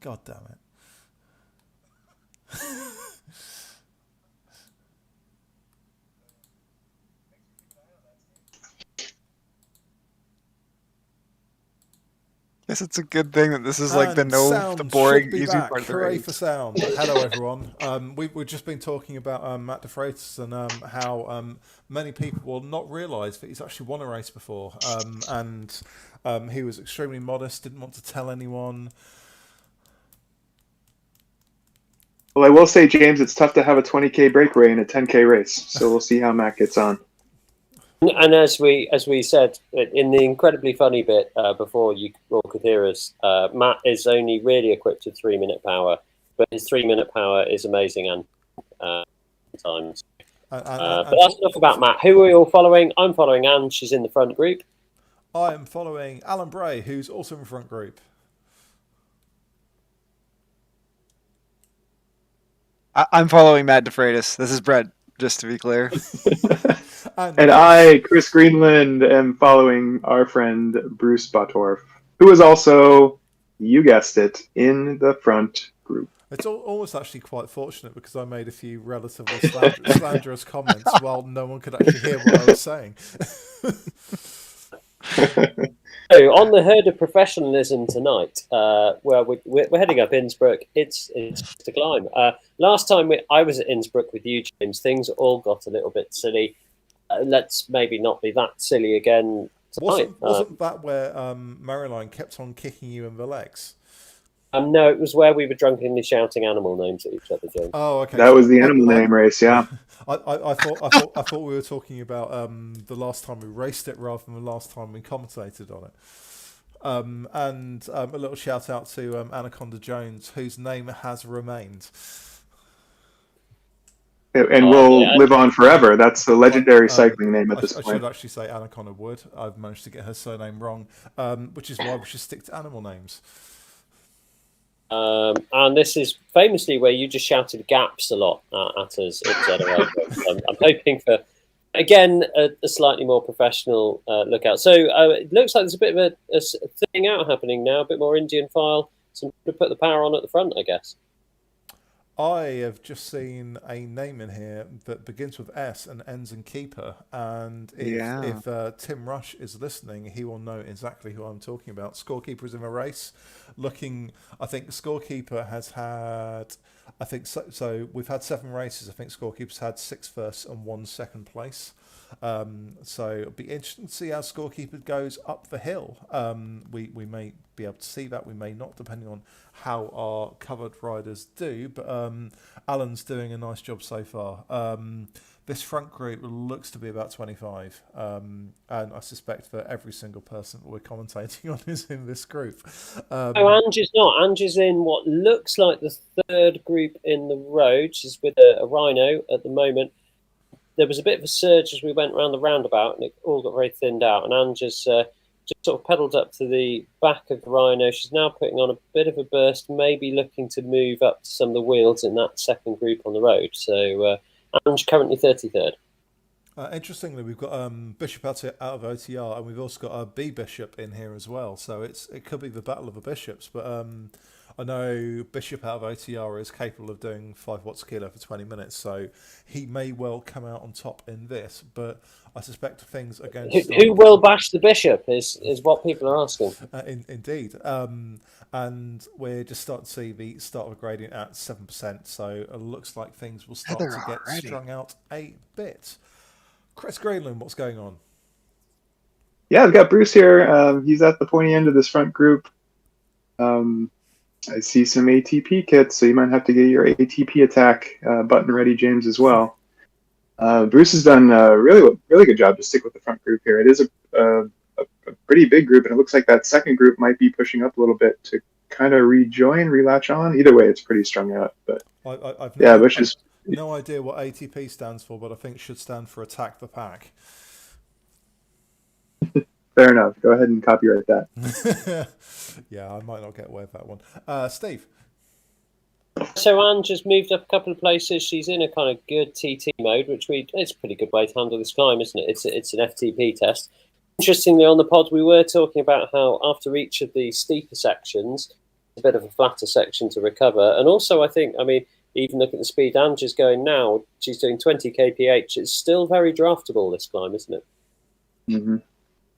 God damn it. Guess it's a good thing that this is like And the sound should boring, be easy back. part of the Hooray for race. sound. Hello, everyone. We've just been talking about Matt De Freitas and how many people will not realise that he's actually won a race before. And he was extremely modest, didn't want to tell anyone. Well, I will say, James, it's tough to have a 20K breakaway in a 10K race. So we'll see how Matt gets on. And as we said in the incredibly funny bit before you all could hear us, Matt is only really equipped with 3-minute power, but his 3-minute power is amazing and times. But that's enough about Matt. Who are we all following? I'm following Anne. She's in the front group. I am following Alan Bray, who's also in the front group. I'm following Matt De Freitas. This is Brett, just to be clear. And I, Chris Greenland, am following our friend Bruce Bottorff, who is also, you guessed it, in the front group. It's almost actually quite fortunate because I made a few relatively slanderous comments while no one could actually hear what I was saying. So on the herd of professionalism tonight, where we're heading up Innsbruck, it's to climb. Last time I was at Innsbruck with you, James, things all got a little bit silly. Let's maybe not be that silly again tonight. Wasn't that where Marilyn kept on kicking you in the legs? No, it was where we were drunkenly shouting animal names at each other, James. Oh, okay. That was the animal name race, yeah. I thought we were talking about the last time we raced it rather than the last time we commentated on it. And a little shout out to Anaconda Jones, whose name has remained. And will live on forever. That's the legendary cycling name at this point. I should actually say Anaconda Wood. I've managed to get her surname wrong, which is why we should stick to animal names. And this is famously where you just shouted gaps a lot at us. I'm hoping for, again, a slightly more professional lookout. So it looks like there's a bit of a thing out happening now, a bit more Indian file. So to put the power on at the front, I guess. I have just seen a name in here that begins with S and ends in keeper. And if Tim Rush is listening, he will know exactly who I'm talking about. Scorekeeper is in a race. I think Scorekeeper has had, so we've had 7 races. I think Scorekeeper's had 6 first and 1 second place. So it'll be interesting to see how Scorekeeper goes up the hill. We may be able to see that, we may not, depending on how our covered riders do. But Alan's doing a nice job so far. This front group looks to be about 25, and I suspect that every single person that we're commentating on is in this group. No, Angie's not. Angie's in what looks like the 3rd group in the road. She's with a rhino at the moment. There was a bit of a surge as we went round the roundabout, and it all got very thinned out. And Angie's just sort of pedalled up to the back of the rhino. She's now putting on a bit of a burst, maybe looking to move up to some of the wheels in that 2nd group on the road. So Ange currently 33rd. Interestingly, we've got Bishop out of OTR, and we've also got a B Bishop in here as well. So it could be the battle of the bishops. But I know Bishop out of OTR is capable of doing 5 watts a kilo for 20 minutes, so he may well come out on top in this. But I suspect things are going to start. Who will bash the Bishop is what people are asking. Indeed. And we're just starting to see the start of a gradient at 7%, so it looks like things will start to get strung out a bit. Chris Greenland, what's going on? Yeah, I've got Bruce here. He's at the pointy end of this front group. I see some ATP kits, so you might have to get your ATP attack button ready, James, as well. Bruce has done a really good job to stick with the front group here. It is a pretty big group, and it looks like that 2nd group might be pushing up a little bit to kind of relatch on. Either way, it's pretty strung out. But I've no idea what ATP stands for, but I think it should stand for Attack the Pack. Fair enough. Go ahead and copyright that. Yeah, I might not get away with that one. Steve? So Anne just moved up a couple of places. She's in a kind of good TT mode, which it's a pretty good way to handle this climb, isn't it? It's an FTP test. Interestingly, on the pod, we were talking about how after each of the steeper sections, a bit of a flatter section to recover. And also, I think, I mean, even look at the speed Ange is going now. She's doing 20 kph. It's still very draftable, this climb, isn't it? Mm-hmm.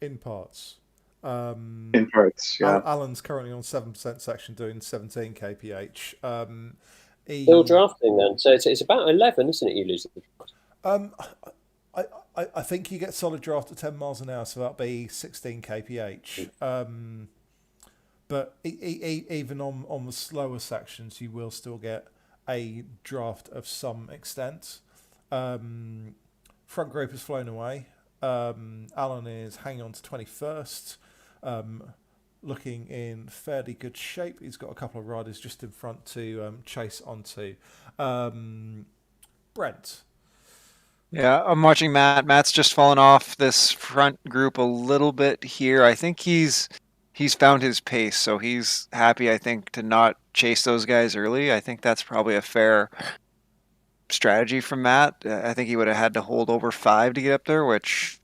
In parts. In parts, yeah. Alan's currently on 7% section doing 17 kph. Still drafting then. So it's about 11, isn't it, you lose the draft? I think you get solid draft at 10 miles an hour, so that'll be 16 kph. But even on the slower sections, you will still get a draft of some extent. Front group has flown away. Alan is hanging on to 21st, looking in fairly good shape. He's got a couple of riders just in front to chase onto. Brent. Yeah, I'm watching Matt. Matt's just fallen off this front group a little bit here. I think he's found his pace, so he's happy, I think, to not chase those guys early. I think that's probably a fair strategy from Matt. I think he would have had to hold over 5 to get up there, which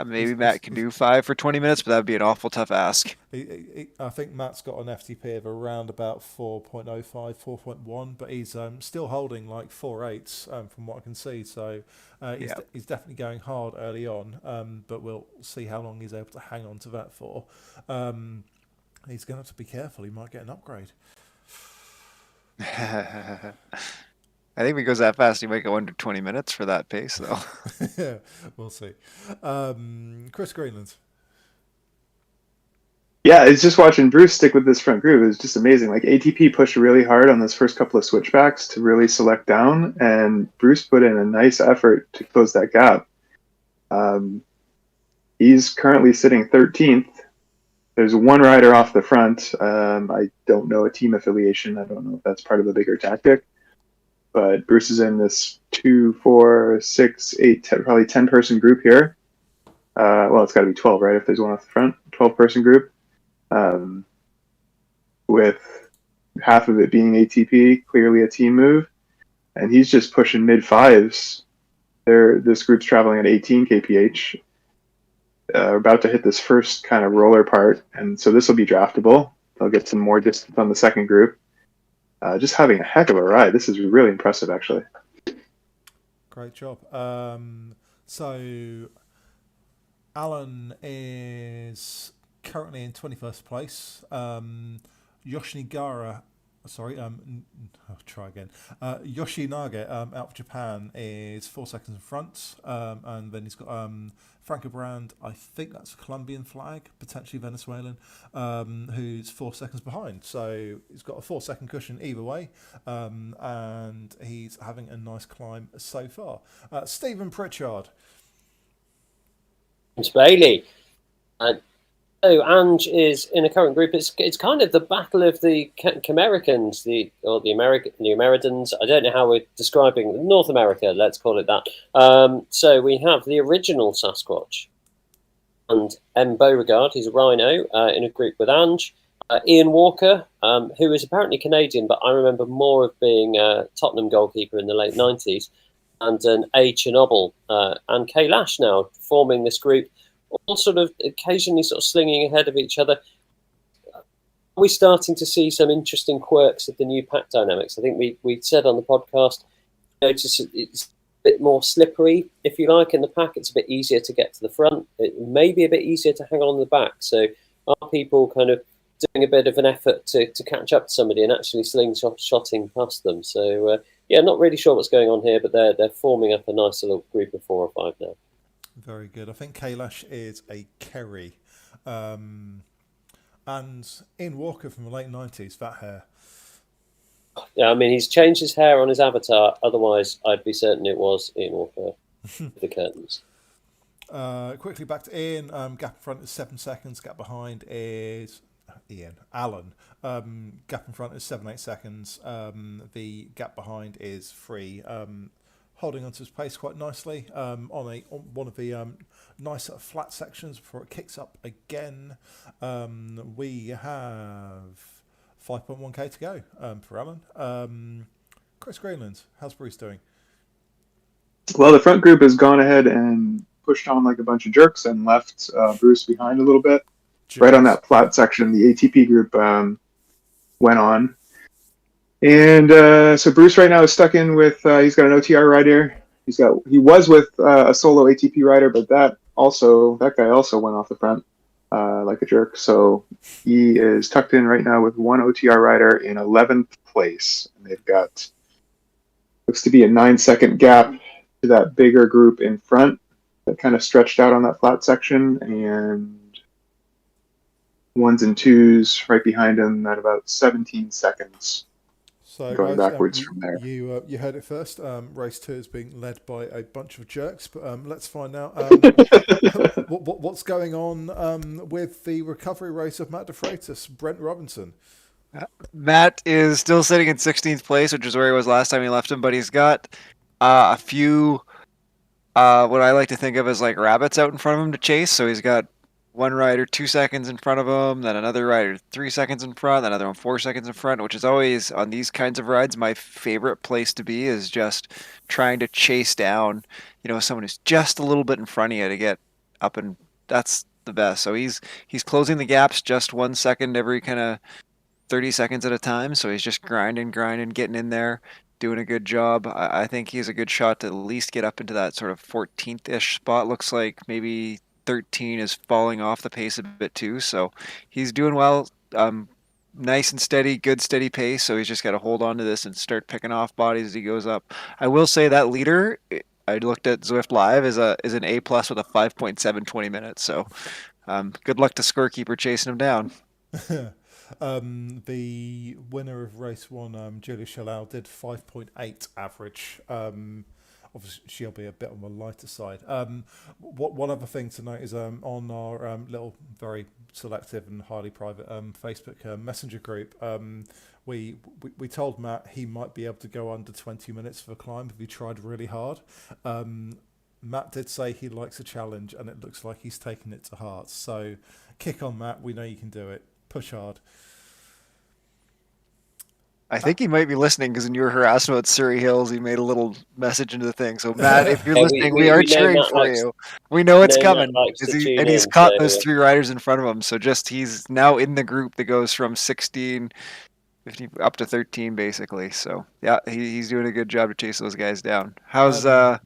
maybe Matt can do 5 for 20 minutes, but that would be an awful tough ask. I think Matt's got an FTP of around about 4.05, 4.1, but he's still holding like 4.8 from what I can see. So he's definitely going hard early on, but we'll see how long he's able to hang on to that for. He's going to have to be careful. He might get an upgrade. I think if he goes that fast, he might go under 20 minutes for that pace, though. Yeah, we'll see. Chris Greenland. Yeah, it's just watching Bruce stick with this front group. It was just amazing. Like ATP pushed really hard on those first couple of switchbacks to really select down, and Bruce put in a nice effort to close that gap. He's currently sitting 13th. There's one rider off the front. I don't know a team affiliation. I don't know if that's part of the bigger tactic. But Bruce is in this 2, 4, 6, 8, 10, probably 10-person group here. Well, it's got to be 12, right? If there's one off the front, 12-person group, with half of it being ATP, clearly a team move, and he's just pushing mid-5s. This group's traveling at 18 kph. We're about to hit this first kind of roller part, and so this will be draftable. They'll get some more distance on the second group. Just having a heck of a ride. This is really impressive, actually. Great job. So Alan is currently in 21st place. Yoshinagara, I'll try again. Yoshinage out of Japan is 4 seconds in front, and then he's got Franco Brand, I think that's a Colombian flag, potentially Venezuelan, who's 4 seconds behind. So he's got a 4-second cushion either way, and he's having a nice climb so far. Stephen Pritchard. James Bailey. So Ange is in a current group. It's kind of the battle of the Americans, the Americans. I don't know how we're describing North America. Let's call it that. So we have the original Sasquatch and M. Beauregard. He's a rhino in a group with Ange. Ian Walker, who is apparently Canadian, but I remember more of being a Tottenham goalkeeper in the late 90s, and an A. Chernobyl and Kay Lash now forming this group, all sort of occasionally sort of slinging ahead of each other. We're starting to see some interesting quirks of the new pack dynamics. I think we said on the podcast, notice it's a bit more slippery, if you like, in the pack. It's a bit easier to get to the front. It may be a bit easier to hang on the back. So are people kind of doing a bit of an effort to catch up to somebody and actually slingshotting past them? So, yeah, not really sure what's going on here, but they're forming up a nice little group of 4 or 5 now. Very good. I think Kailash is a Kerry. And Ian Walker from the late 90s, that hair. Yeah, I mean, he's changed his hair on his avatar. Otherwise, I'd be certain it was Ian Walker with the curtains. Quickly back to Ian. Gap in front is 7 seconds. Gap behind is Alan. Gap in front is 7-8 seconds. The gap behind is 3. Holding onto his pace quite nicely on one of the nicer flat sections before it kicks up again. We have 5.1k to go for Alan. Chris Greenland, how's Bruce doing? Well, the front group has gone ahead and pushed on like a bunch of jerks and left Bruce behind a little bit. right on that flat section, the ATP group went on. And so Bruce right now is stuck in with, he's got an OTR rider. He was with a solo ATP rider, but that guy also went off the front like a jerk. So he is tucked in right now with one OTR rider in 11th place. And they've got, looks to be a 9-second gap to that bigger group in front that kind of stretched out on that flat section, and ones and twos right behind him at about 17 seconds. So going guys, backwards from there. You heard it first. Race 2 is being led by a bunch of jerks, but let's find out what's going on with the recovery race of Matt De Freitas, Brent Robinson. Matt is still sitting in 16th place, which is where he was last time he left him, but he's got a few what I like to think of as like rabbits out in front of him to chase. So he's got one rider 2 seconds in front of him, then another rider 3 seconds in front, then another one 4 seconds in front, which is always, on these kinds of rides, my favorite place to be, is just trying to chase down, someone who's just a little bit in front of you to get up, and that's the best. So he's closing the gaps just 1 second every kind of 30 seconds at a time. So he's just grinding, getting in there, doing a good job. I think he has a good shot to at least get up into that sort of 14th-ish spot. Looks like maybe 13 is falling off the pace a bit too. So he's doing well. Nice and steady, good steady pace. So he's just got to hold on to this and start picking off bodies as he goes up. I will say that leader, I looked at Zwift Live, is an A+ with a 5.7 20 minutes. So good luck to scorekeeper chasing him down. The winner of race 1, Julia Shalal, did 5.8 average. Obviously, she'll be a bit on the lighter side. One other thing to note is on our little, very selective and highly private Facebook messenger group, we told Matt he might be able to go under 20 minutes for the climb if he tried really hard. Matt did say he likes a challenge, and it looks like he's taken it to heart. So kick on, Matt. We know you can do it. Push hard. I think he might be listening, because when you were harassed about Surrey Hills, he made a little message into the thing. So, Matt, if you're listening, we are cheering for you. We know it's coming. And he's caught those 3 riders in front of him. So he's now in the group that goes from 16, 15, up to 13, basically. So, yeah, he's doing a good job to chase those guys down. How's going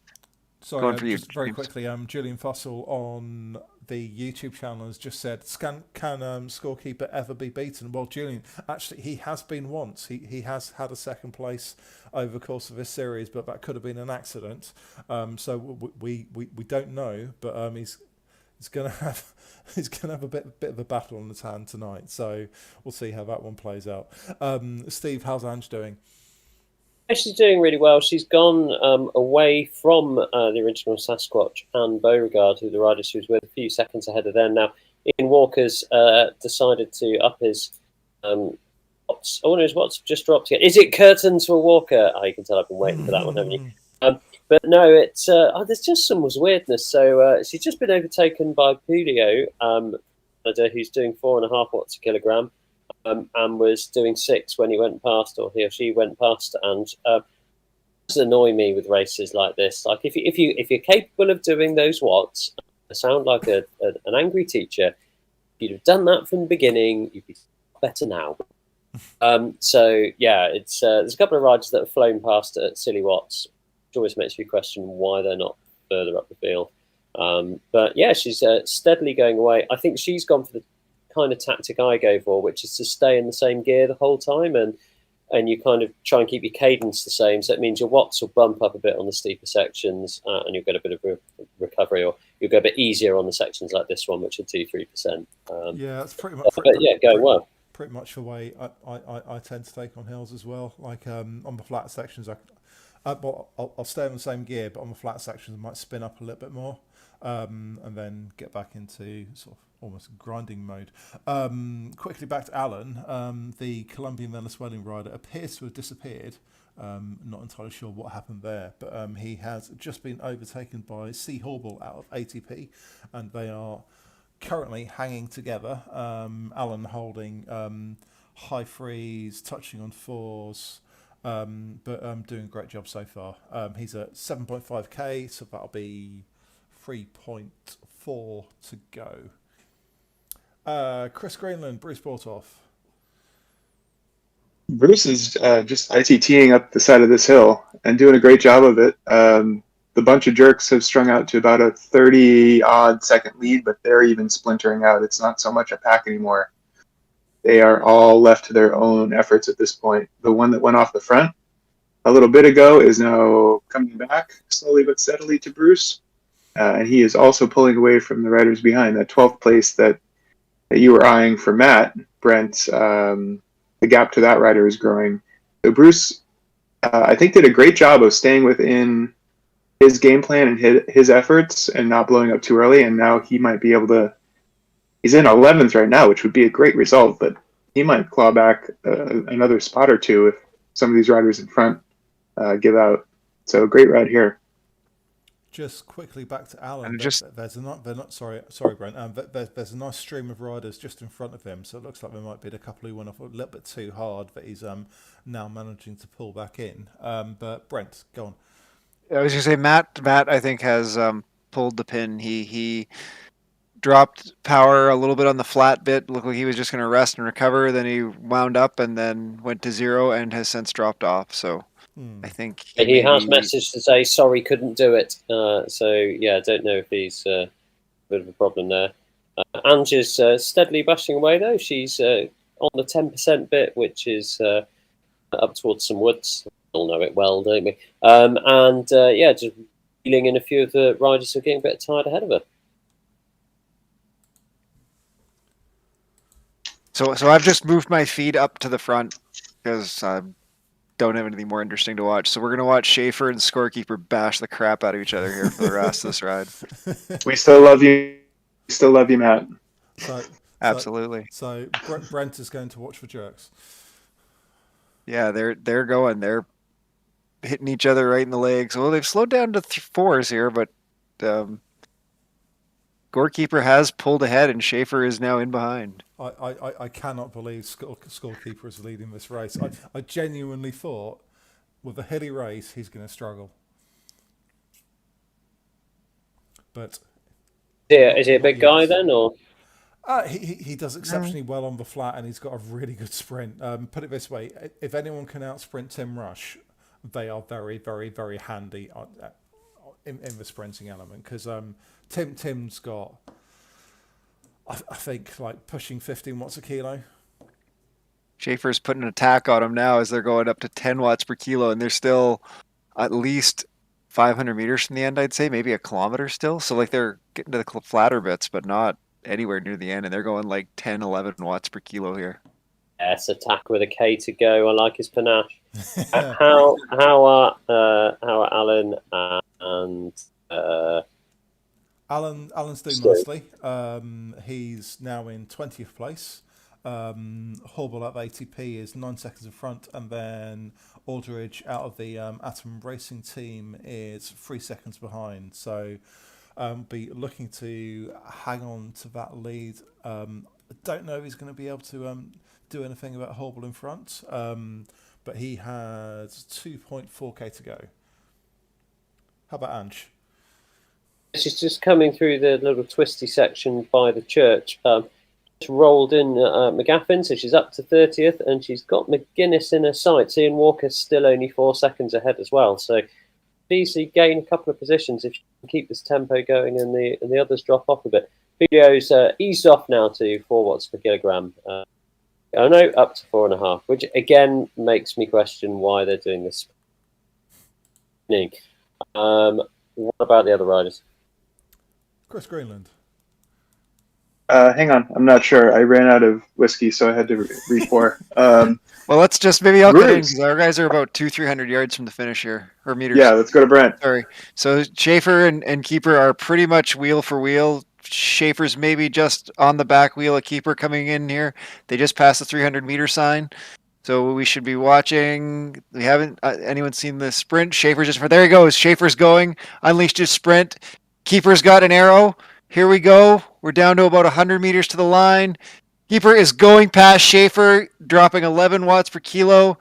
for you? Just very quickly, Julian Fussell on the YouTube channel has just said, can scorekeeper ever be beaten? Well, Julian, actually, he has been once. He has had a second place over the course of this series, but that could have been an accident. So we don't know, but he's going to have a bit of a battle on his hand tonight. So we'll see how that one plays out. Steve, how's Ange doing? She's doing really well. She's gone away from the original Sasquatch and Beauregard, who the rider she was with, a few seconds ahead of them. Now, Ian Walker's decided to up his watts. I wonder his watts just dropped again. Is it curtains for Walker? Oh, you can tell I've been waiting for that one, haven't you? But no, it's there's just some weirdness. So she's just been overtaken by Pulio, who's doing 4.5 watts a kilogram. And was doing 6 when he went past, or he or she went past. And it does annoy me with races like this. Like if you're capable of doing those watts, I sound like an angry teacher. If you'd have done that from the beginning, you'd be better now. So yeah, it's there's a couple of riders that have flown past at silly watts, which always makes you question why they're not further up the field. But yeah, she's steadily going away. I think she's gone for the kind of tactic I go for, which is to stay in the same gear the whole time, and you kind of try and keep your cadence the same. So it means your watts will bump up a bit on the steeper sections, and you'll get a bit of recovery, or you'll go a bit easier on the sections like this one, which are 2-3%. Yeah, that's pretty much. Going well. Pretty much the way I tend to take on hills as well. Like on the flat sections, I'll stay in the same gear, but on the flat sections I might spin up a little bit more, and then get back into sort of almost grinding mode. Quickly back to Alan. The Colombian Venezuelan rider appears to have disappeared. Not entirely sure what happened there, but he has just been overtaken by C. Horble out of ATP, and they are currently hanging together. Alan holding high threes, touching on fours, but doing a great job so far. He's at 7.5k, so that'll be 3.4 to go. Chris Greenland, Bruce Bortoff. Bruce is just ITTing up the side of this hill and doing a great job of it. The bunch of jerks have strung out to about a 30-odd second lead, but they're even splintering out. It's not so much a pack anymore. They are all left to their own efforts at this point. The one that went off the front a little bit ago is now coming back slowly but steadily to Bruce. And he is also pulling away from the riders behind. That 12th place that you were eyeing for Matt, Brent, the gap to that rider is growing. So Bruce, I think, did a great job of staying within his game plan and his efforts and not blowing up too early. And now he might be able to. He's in 11th right now, which would be a great result, but he might claw back another spot or two if some of these riders in front give out. So great ride here. Just quickly back to Alan. And There's Brent. There's a nice stream of riders just in front of him, so it looks like there might be a couple who went off a little bit too hard, but he's now managing to pull back in. But Brent, go on. I was going to say Matt. I think has pulled the pin. He dropped power a little bit on the flat bit. Looked like he was just going to rest and recover. Then he wound up and then went to 0 and has since dropped off. So I think he has messaged to say sorry, couldn't do it. So yeah, I don't know if he's a bit of a problem there. Ange is steadily bashing away though. She's on the 10% bit, which is up towards some woods. We all know it well, don't we? Yeah, just reeling in a few of the riders who are getting a bit tired ahead of her. So I've just moved my feed up to the front because I don't have anything more interesting to watch. So we're going to watch Schaefer and Scorekeeper bash the crap out of each other here for the rest of this ride. We still love you. We still love you, Matt. Absolutely. So Brent is going to watch for jerks. Yeah, they're going. They're hitting each other right in the legs. Well, they've slowed down to 4s here, but Scorekeeper has pulled ahead, and Schaefer is now in behind. I cannot believe Scorekeeper is leading this race. I genuinely thought with a hilly race he's going to struggle. But is he a big guy then, or? He does exceptionally well on the flat, and he's got a really good sprint. Put it this way: if anyone can outsprint Tim Rush, they are very, very, very handy in the sprinting element. Because Tim's got, I think, like pushing 15 watts a kilo. Schaefer's putting an attack on him now as they're going up to 10 watts per kilo, and they're still at least 500 meters from the end, I'd say, maybe a kilometer still. So like they're getting to the flatter bits, but not anywhere near the end, and they're going like 10, 11 watts per kilo here. Yes, attack with a K to go. I like his panache. How are Alan and Alan's doing nicely. He's now in 20th place. Horble at ATP is 9 seconds in front, and then Aldridge out of the Atom Racing team is 3 seconds behind. So be looking to hang on to that lead. I don't know if he's going to be able to do anything about Horble in front, but he has 2.4k to go. How about Ange? She's just coming through the little twisty section by the church. Just rolled in McGaffin, so she's up to 30th, and she's got McGuinness in her sights. Ian Walker's still only 4 seconds ahead as well. So easily gain a couple of positions if you can keep this tempo going, and the others drop off a bit. Julio's eased off now to 4 watts per kilogram. Up to 4.5, which again makes me question why they're doing this. What about the other riders? Chris Greenland. Hang on, I'm not sure. I ran out of whiskey, so I had to re-pour. Well, let's just maybe I'll get in because our guys are about 200-300 yards from the finish here, or meters. Yeah, let's go to Brent. Sorry. So Schaefer and Keeper are pretty much wheel for wheel. Schaefer's maybe just on the back wheel of Keeper coming in here. They just passed the 300-meter sign. So we should be watching. We haven't anyone seen the sprint. Schaefer's just there he goes. Schaefer's going. Unleashed his sprint. Keeper's got an arrow. Here we go. We're down to about 100 meters to the line. Keeper is going past Schaefer, dropping 11 watts per kilo.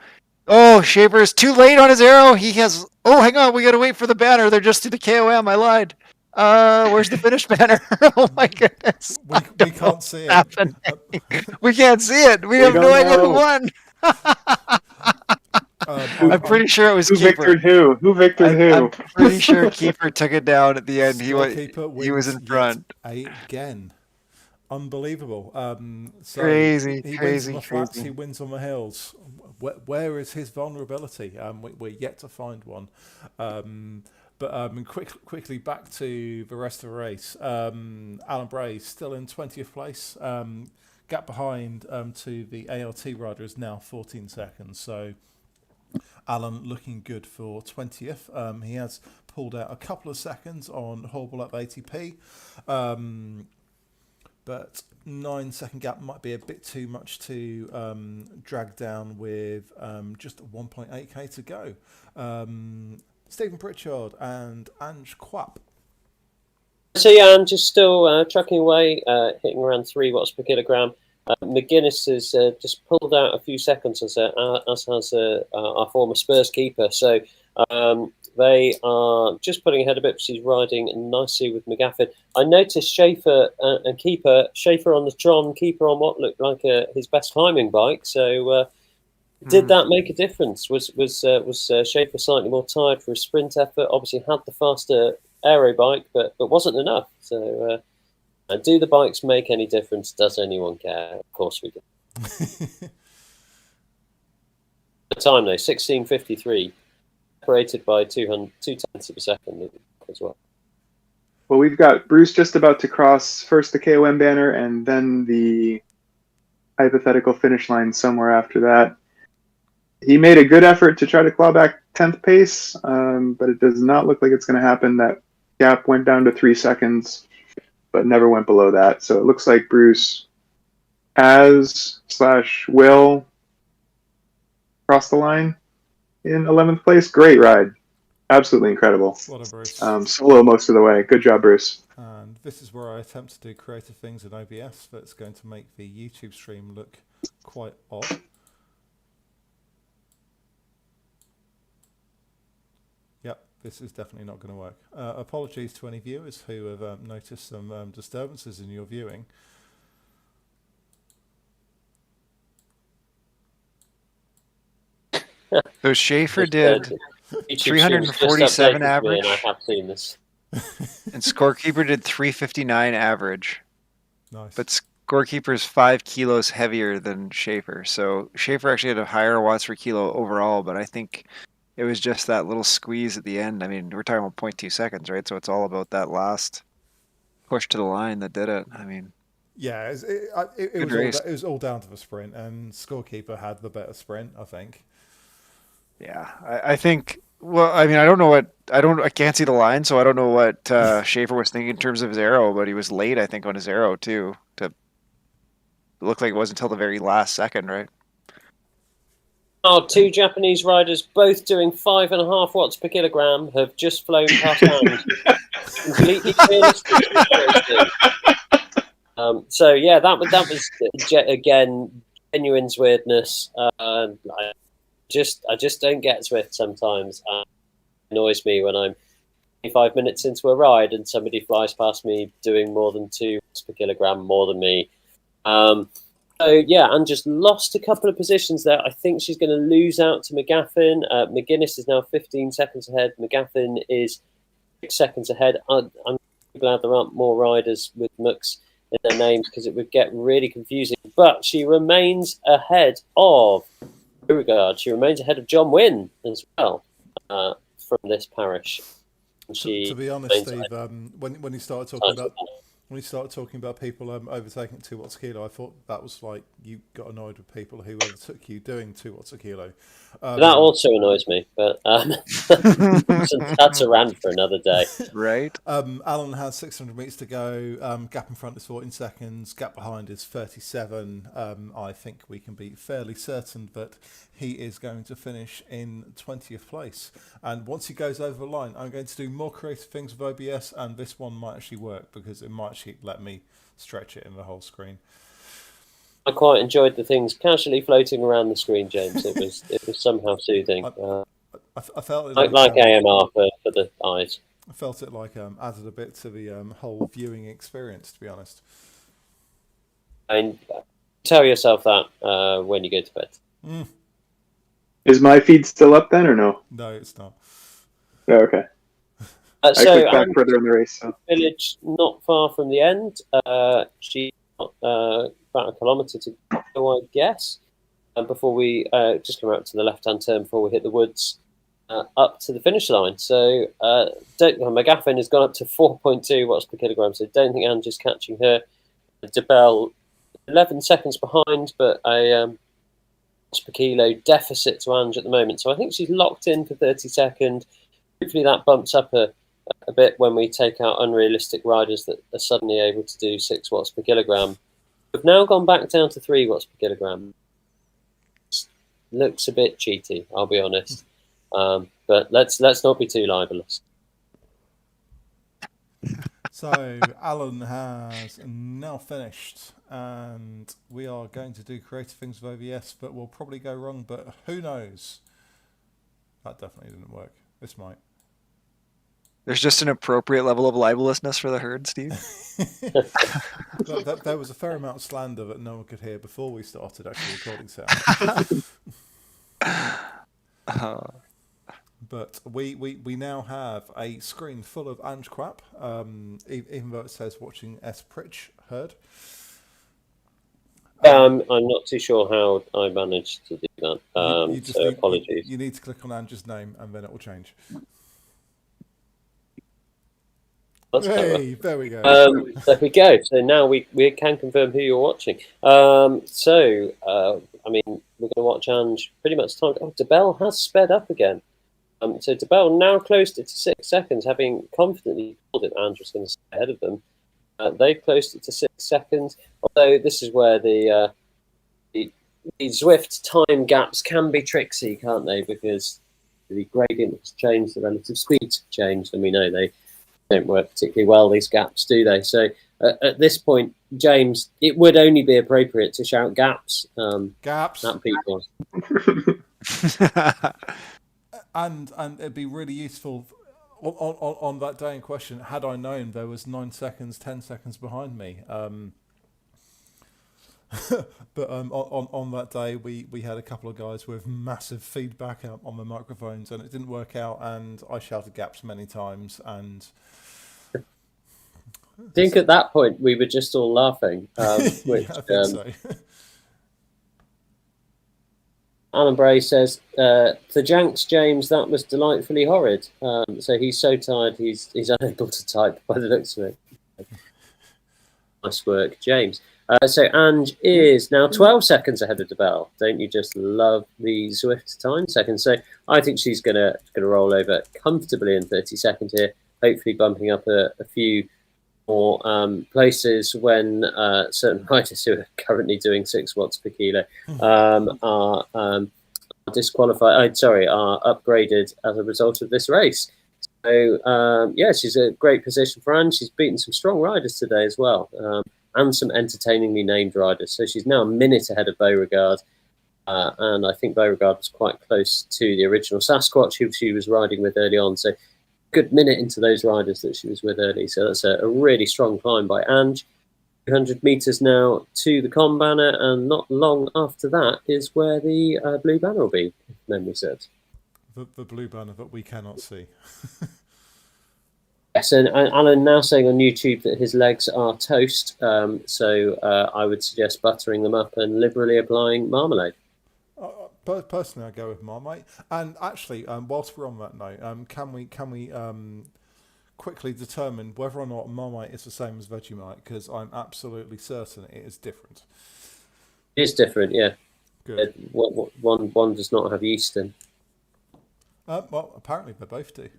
Oh, Schaefer is too late on his arrow. He has... Oh, hang on. We got to wait for the banner. They're just through the KOM. I lied. Where's the finish banner? Oh my goodness. We can't see it. Happening. We can't see it. We have don't no idea who know. won. I'm pretty sure it was Who Keeper. victored who? Who victored who? I'm pretty sure Keeper took it down at the end. He Scorekeeper was in wins front. yet again. Unbelievable. So Crazy, he wins crazy, on the flats, crazy. he wins on the hills. Where is his vulnerability? We're yet to find one. But quickly back to the rest of the race. Alan Bray still in 20th place. Gap behind to the ALT rider is now 14 seconds. So Alan looking good for 20th. He has pulled out a couple of seconds on Horrible at ATP. But 9-second gap might be a bit too much to drag down with just 1.8k to go. Stephen Pritchard and Ange Kwap. So yeah, I'm just still trucking away, hitting around 3 watts per kilogram. McGuinness has just pulled out a few seconds, as has our former Spurs keeper. So they are just putting ahead a bit. She's riding nicely with McGaffin. I noticed Schaefer and Keeper, Schaefer on the Tron, Keeper on what looked like his best climbing bike. So did that make a difference? Was Schaefer slightly more tired for a sprint effort? Obviously had the faster aero bike, but wasn't enough. So do the bikes make any difference? Does anyone care? Of course we do. The time though, 16:53. Separated by 2/10 of a second as well. Well, we've got Bruce just about to cross first the KOM banner and then the hypothetical finish line somewhere after that. He made a good effort to try to claw back 10th pace, but it does not look like it's going to happen. That gap went down to 3 seconds, but never went below that. So it looks like Bruce will cross the line in 11th place. Great ride. Absolutely incredible. What a Bruce. Solo most of the way. Good job, Bruce. And this is where I attempt to do creative things in OBS that's going to make the YouTube stream look quite odd. Yep, this is definitely not going to work. Apologies to any viewers who have noticed some disturbances in your viewing. So Schaefer did 347 average. And I have seen this. And Scorekeeper did 359 average. Nice. But Scorekeeper's 5 kilos heavier than Schaefer. So Schaefer actually had a higher watts per kilo overall, but I think it was just that little squeeze at the end. I mean, we're talking about 0.2 seconds, right? So it's all about that last push to the line that did it. I mean, yeah, it was all down to the sprint, and Scorekeeper had the better sprint, I think. Yeah, I think. Well, I mean, I can't see the line, so I don't know what Schaefer was thinking in terms of his arrow, but he was late, I think, on his arrow too. It looked like it wasn't until the very last second, right? Our 2 Japanese riders, both doing 5.5 watts per kilogram, have just flown past hand. Completely realistic. So yeah, that was again genuine's weirdness. I just don't get Zwift sometimes. It annoys me when I'm 25 minutes into a ride and somebody flies past me doing more than 2 watts per kilogram more than me. So yeah, and just lost a couple of positions there. I think she's going to lose out to McGaffin. McGuinness is now 15 seconds ahead. McGaffin is 6 seconds ahead. I'm glad there aren't more riders with Mux in their names because it would get really confusing. But she remains ahead of Beauregard. She remains ahead of John Wynne as well from this parish. To be honest, Steve, when you started talking about people overtaking 2 watts a kilo, I thought that was like you got annoyed with people who overtook you doing 2 watts a kilo. That also annoys me, but that's a rant for another day. Right. Alan has 600 metres to go. Gap in front is 14 seconds. Gap behind is 37. I think we can be fairly certain that he is going to finish in 20th place. And once he goes over the line, I'm going to do more creative things with OBS, and this one might actually work because it might actually let me stretch it in the whole screen. I quite enjoyed the things casually floating around the screen, James. It was somehow soothing. I felt it like AMR for the eyes. I felt it like added a bit to the whole viewing experience, to be honest. And tell yourself that when you go to bed. Mm. Is my feed still up then, or no? No, it's not. Oh, okay. I clicked back further in the race. So. Village not far from the end. She got about a kilometre to go, I guess. And before we just come out to the left-hand turn before we hit the woods, up to the finish line. So McGaffin has gone up to 4.2 watts per kilogram. So don't think Ange is catching her. DeBell 11 seconds behind, but a watts per kilo deficit to Ange at the moment. So I think she's locked in for 30-second. Hopefully that bumps up a bit when we take out unrealistic riders that are suddenly able to do 6 watts per kilogram. We've now gone back down to 3 watts per kilogram. Looks a bit cheaty, I'll be honest. But let's not be too libelous. So Alan has now finished, and we are going to do creative things with OBS, but we'll probably go wrong. But who knows? That definitely didn't work. This might. There's just an appropriate level of libelousness for the herd, Steve. There was a fair amount of slander that no one could hear before we started actually recording sound. But we now have a screen full of Ange crap, even though it says watching S. Pritch herd. I'm not too sure how I managed to do that. So apologies. You need to click on Ange's name and then it will change. Hey, there we go. There we go. So now we can confirm who you're watching. I mean, we're going to watch Ange pretty much time. Oh, DeBell has sped up again. So DeBell now closed it to 6 seconds, having confidently called it Ange was going to stay ahead of them. They've closed it to 6 seconds, although this is where the Zwift time gaps can be tricksy, can't they? Because the gradient has changed, the relative speeds have changed, and we know they don't work particularly well, these gaps, do they? So at this point, James, it would only be appropriate to shout gaps. Gaps at people. And it'd be really useful on that day in question, had I known there was 9 seconds, 10 seconds behind me. But on that day, we had a couple of guys with massive feedback on the microphones, and it didn't work out, and I shouted gaps many times. And I think at that point we were just all laughing. Which, I think so. Alan Bray says, "The Janks, James, that was delightfully horrid." So he's so tired he's unable to type by the looks of it. Nice work, James. So Ange is now 12 seconds ahead of DeBell. Don't you just love the Zwift time seconds? So I think she's gonna roll over comfortably in 30 seconds here, hopefully bumping up a few more places when certain riders who are currently doing 6 watts per kilo are disqualified. Are upgraded as a result of this race. So she's a great position for Anne. She's beaten some strong riders today as well, and some entertainingly named riders. So she's now a minute ahead of Beauregard, and I think Beauregard was quite close to the original Sasquatch who she was riding with early on. So good minute into those riders that she was with early. So that's a really strong climb by Ange. 200 metres now to the KOM banner, and not long after that is where the blue banner will be, if memory serves. The blue banner that we cannot see. Yes, and Alan now saying on YouTube that his legs are toast, so I would suggest buttering them up and liberally applying marmalade. Personally, I go with Marmite. And actually, whilst we're on that note, can we quickly determine whether or not Marmite is the same as Vegemite? Because I'm absolutely certain it is different. It is different, yeah. Good. One does not have yeast in. Well, apparently they both do.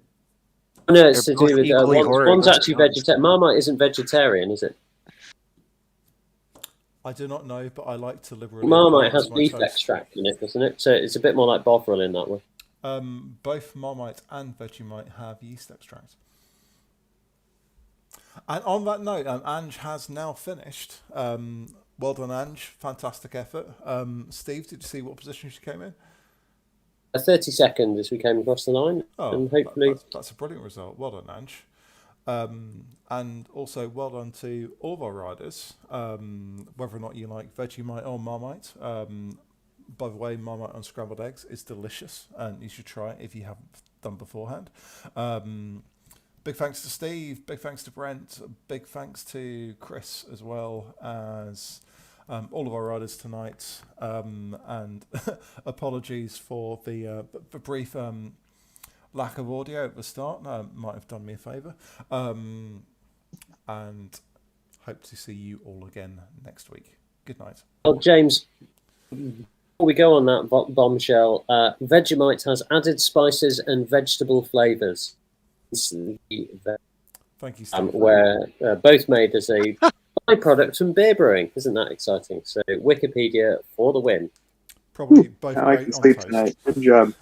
No, it's to do with one's actually vegetarian. Marmite isn't vegetarian, is it? I do not know, but I like to liberally. Marmite has beef extract in it, doesn't it? So it's a bit more like Bovril in that way. Both Marmite and Vegemite have yeast extract. And on that note, Ange has now finished. Well done, Ange. Fantastic effort. Steve, did you see what position she came in? 32nd as we came across the line, and hopefully that's a brilliant result. Well done, Ange. And also well done to all of our riders, whether or not you like Vegemite or Marmite. By the way, Marmite on scrambled eggs is delicious, and you should try it if you haven't done beforehand. Big thanks to Steve, big thanks to Brent, big thanks to Chris as well as all of our riders tonight. And apologies for the brief lack of audio at the start. Might have done me a favour. And hope to see you all again next week. Good night. Oh, James, before we go on that bombshell, Vegemite has added spices and vegetable flavours. Thank you, Steve. Where both made as a byproduct from beer brewing. Isn't that exciting? So Wikipedia for the win. Probably both. I can sleep tonight. Good job.